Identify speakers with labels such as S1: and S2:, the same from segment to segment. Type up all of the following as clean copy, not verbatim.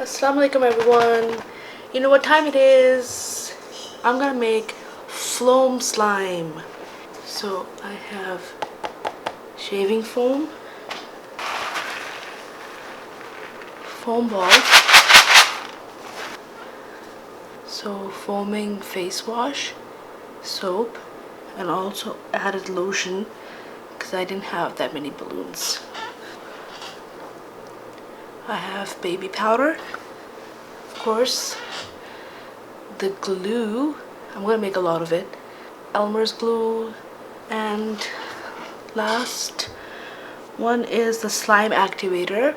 S1: Assalamu alaikum everyone. You know what time it is? I'm gonna make foam slime. So I have shaving foam, foam balls, so foaming face wash, soap, and also added lotion because I didn't have that many balloons. I have baby powder, of course, the glue, I'm gonna make a lot of it, Elmer's glue, and last one is the slime activator.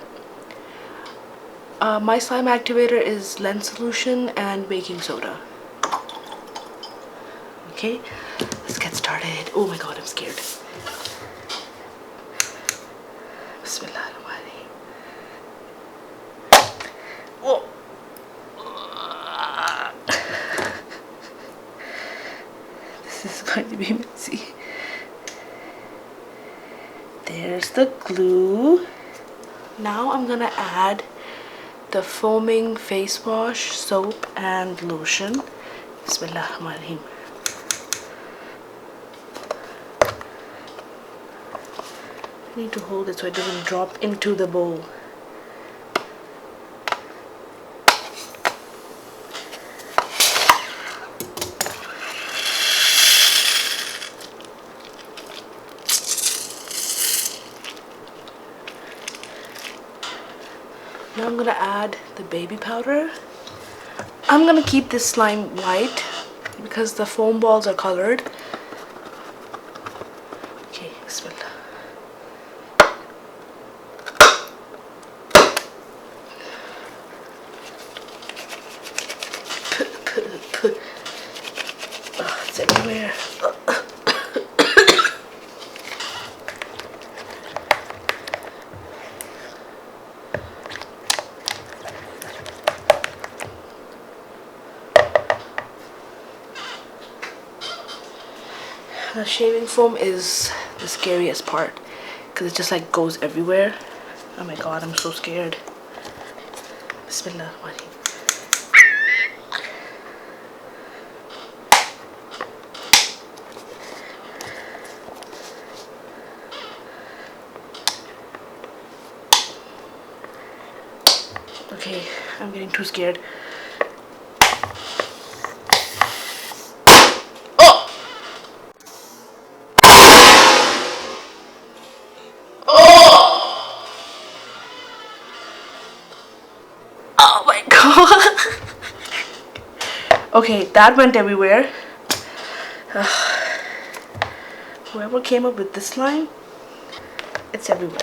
S1: My slime activator is lens solution and baking soda. Okay, let's get started. Oh my god, I'm scared. Bismillah. Oh. This is going to be messy. There's the glue. Now I'm gonna add the foaming face wash, soap, and lotion. Bismillahirrahmanirrahim. I need to hold it so it doesn't drop into the bowl. Now I'm gonna add the baby powder. I'm gonna keep this slime white because the foam balls are colored. Okay, bismillah. Oh, it's everywhere. The shaving foam is the scariest part because it just like goes everywhere. Oh my god, I'm so scared. Bismillah. Okay, I'm getting too scared. Oh my god. Okay, that went everywhere. Whoever came up with this slime, it's everywhere.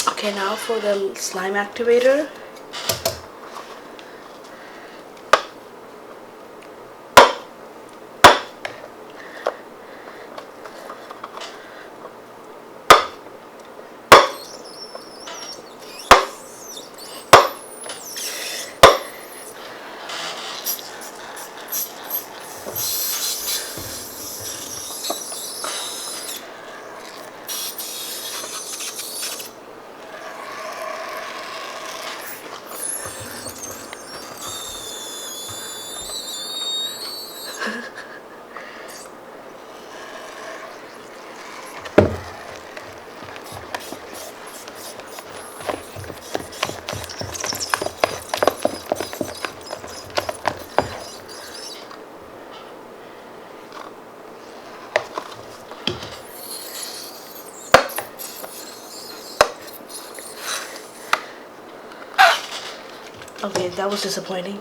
S1: Okay, now for the slime activator. Okay, that was disappointing.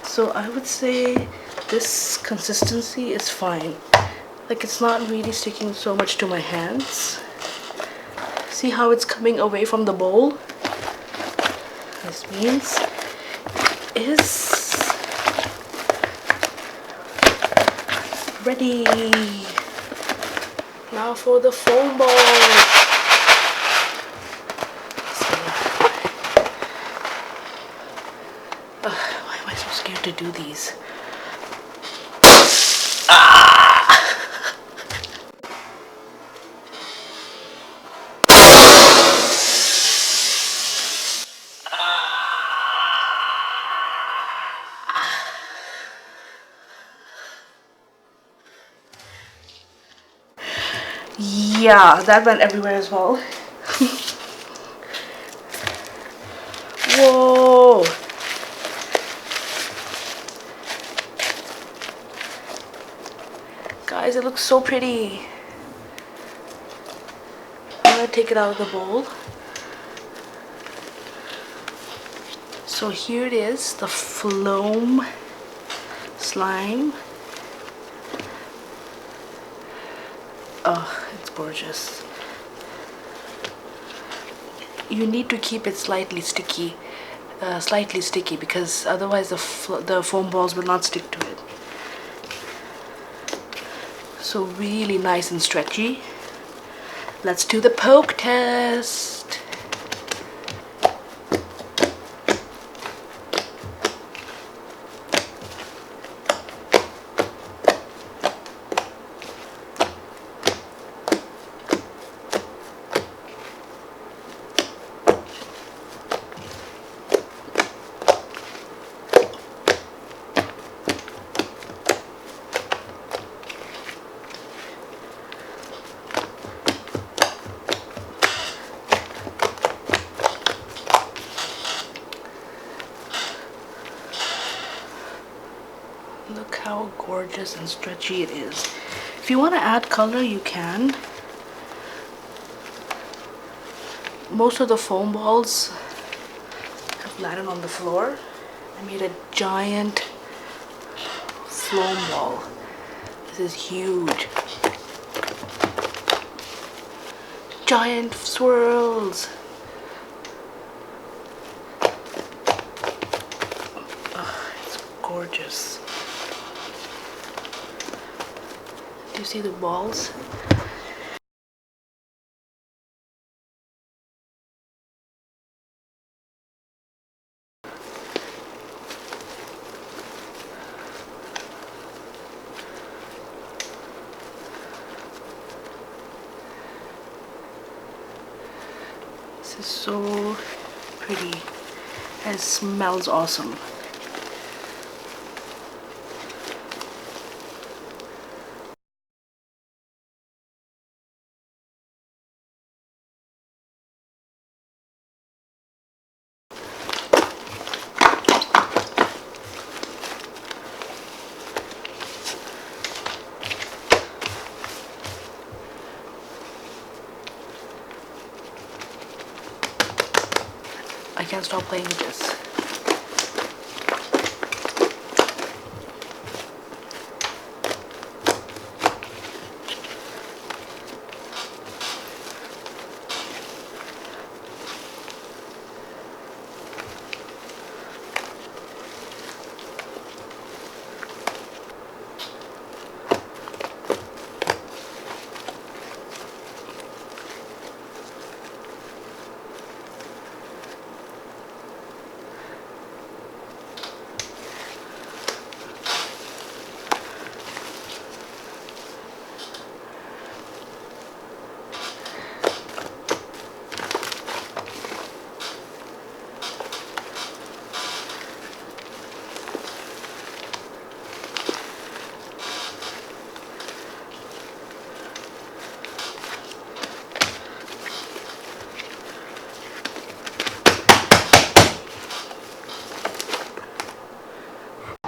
S1: So I would say this consistency is fine. Like, it's not really sticking so much to my hands. See how it's coming away from the bowl? This means is ready. Now for the foam balls. Why am I so scared to do these? Yeah, that went everywhere as well. Whoa! Guys, it looks so pretty. I'm gonna take it out of the bowl. So here it is, the foam slime. Oh, it's gorgeous. You need to keep it slightly sticky because otherwise the foam balls will not stick to it. So really nice and stretchy. Let's do the poke test. Look how gorgeous and stretchy it is. If you want to add color, you can. Most of the foam balls have landed on the floor. I made a giant foam ball. This is huge. Giant swirls. Oh, it's gorgeous. Do you see the balls? This is so pretty and it smells awesome. I can't stop playing with this.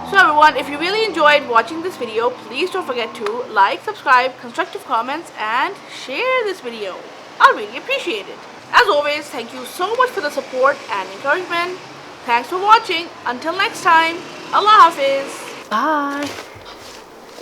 S1: So everyone, if you really enjoyed watching this video, please don't forget to like, subscribe, constructive comments and share this video. I'll really appreciate it. As always, thank you so much for the support and encouragement. Thanks for watching. Until next time, Allah Hafiz. Bye.